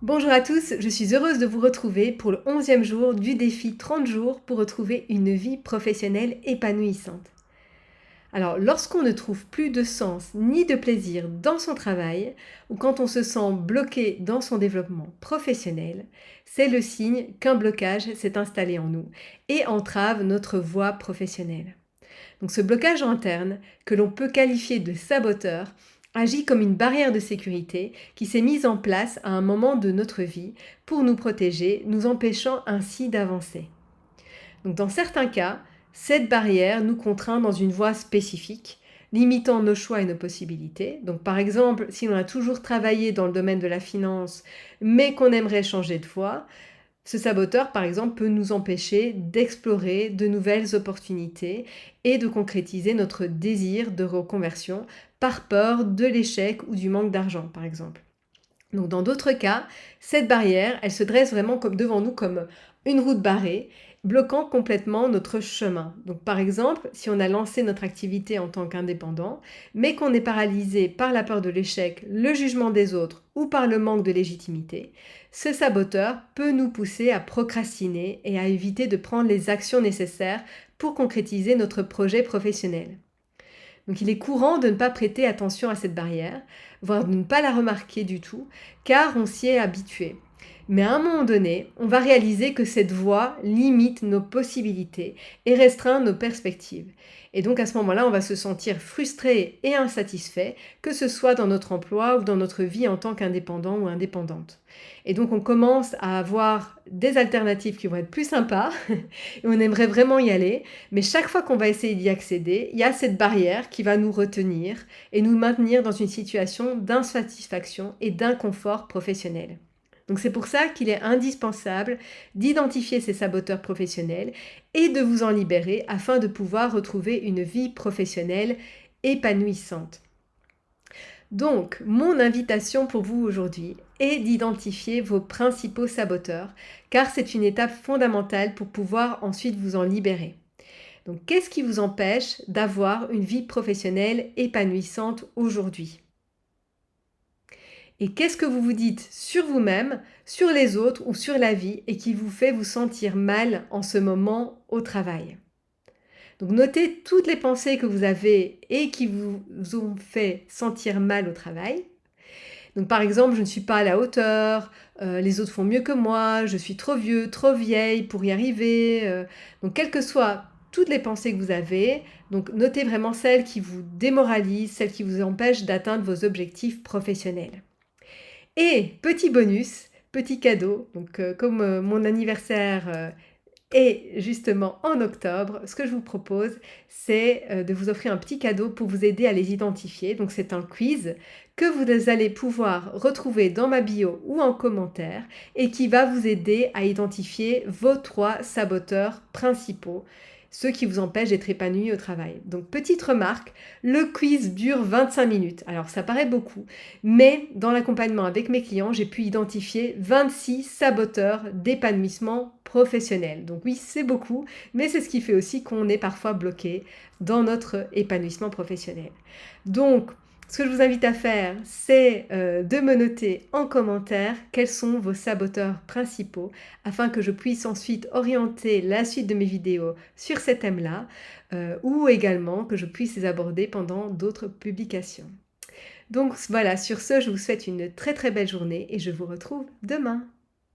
Bonjour à tous, je suis heureuse de vous retrouver pour le 11e jour du défi 30 jours pour retrouver une vie professionnelle épanouissante. Alors, lorsqu'on ne trouve plus de sens ni de plaisir dans son travail, ou quand on se sent bloqué dans son développement professionnel, c'est le signe qu'un blocage s'est installé en nous et entrave notre voie professionnelle. Donc ce blocage interne, que l'on peut qualifier de saboteur, agit comme une barrière de sécurité qui s'est mise en place à un moment de notre vie pour nous protéger, nous empêchant ainsi d'avancer. Donc dans certains cas, cette barrière nous contraint dans une voie spécifique, limitant nos choix et nos possibilités. Donc par exemple, si l'on a toujours travaillé dans le domaine de la finance, mais qu'on aimerait changer de voie, ce saboteur, par exemple, peut nous empêcher d'explorer de nouvelles opportunités et de concrétiser notre désir de reconversion par peur de l'échec ou du manque d'argent, par exemple. Donc dans d'autres cas, cette barrière, elle se dresse vraiment comme devant nous comme une route barrée, bloquant complètement notre chemin. Donc par exemple, si on a lancé notre activité en tant qu'indépendant, mais qu'on est paralysé par la peur de l'échec, le jugement des autres ou par le manque de légitimité, ce saboteur peut nous pousser à procrastiner et à éviter de prendre les actions nécessaires pour concrétiser notre projet professionnel. Donc il est courant de ne pas prêter attention à cette barrière, voire de ne pas la remarquer du tout, car on s'y est habitué. Mais à un moment donné, on va réaliser que cette voie limite nos possibilités et restreint nos perspectives. Et donc à ce moment-là, on va se sentir frustré et insatisfait, que ce soit dans notre emploi ou dans notre vie en tant qu'indépendant ou indépendante. Et donc on commence à avoir des alternatives qui vont être plus sympas, et on aimerait vraiment y aller, mais chaque fois qu'on va essayer d'y accéder, il y a cette barrière qui va nous retenir et nous maintenir dans une situation d'insatisfaction et d'inconfort professionnel. Donc c'est pour ça qu'il est indispensable d'identifier ces saboteurs professionnels et de vous en libérer afin de pouvoir retrouver une vie professionnelle épanouissante. Donc, mon invitation pour vous aujourd'hui est d'identifier vos principaux saboteurs, car c'est une étape fondamentale pour pouvoir ensuite vous en libérer. Donc, qu'est-ce qui vous empêche d'avoir une vie professionnelle épanouissante aujourd'hui? Et qu'est-ce que vous vous dites sur vous-même, sur les autres ou sur la vie et qui vous fait vous sentir mal en ce moment au travail? Donc notez toutes les pensées que vous avez et qui vous ont fait sentir mal au travail. Donc par exemple, je ne suis pas à la hauteur, les autres font mieux que moi, je suis trop vieux, trop vieille pour y arriver. Donc quelles que soient toutes les pensées que vous avez, donc notez vraiment celles qui vous démoralisent, celles qui vous empêchent d'atteindre vos objectifs professionnels. Et petit bonus, petit cadeau, donc comme mon anniversaire est justement en octobre, ce que je vous propose, c'est de vous offrir un petit cadeau pour vous aider à les identifier. Donc c'est un quiz que vous allez pouvoir retrouver dans ma bio ou en commentaire et qui va vous aider à identifier vos 3 saboteurs principaux, ceux qui vous empêchent d'être épanoui au travail. Donc petite remarque, le quiz dure 25 minutes. Alors ça paraît beaucoup, mais dans l'accompagnement avec mes clients, j'ai pu identifier 26 saboteurs d'épanouissement professionnel. Donc oui, c'est beaucoup, mais c'est ce qui fait aussi qu'on est parfois bloqué dans notre épanouissement professionnel. Donc, ce que je vous invite à faire, c'est de me noter en commentaire quels sont vos saboteurs principaux afin que je puisse ensuite orienter la suite de mes vidéos sur ces thèmes-là ou également que je puisse les aborder pendant d'autres publications. Donc voilà, sur ce, je vous souhaite une très très belle journée et je vous retrouve demain.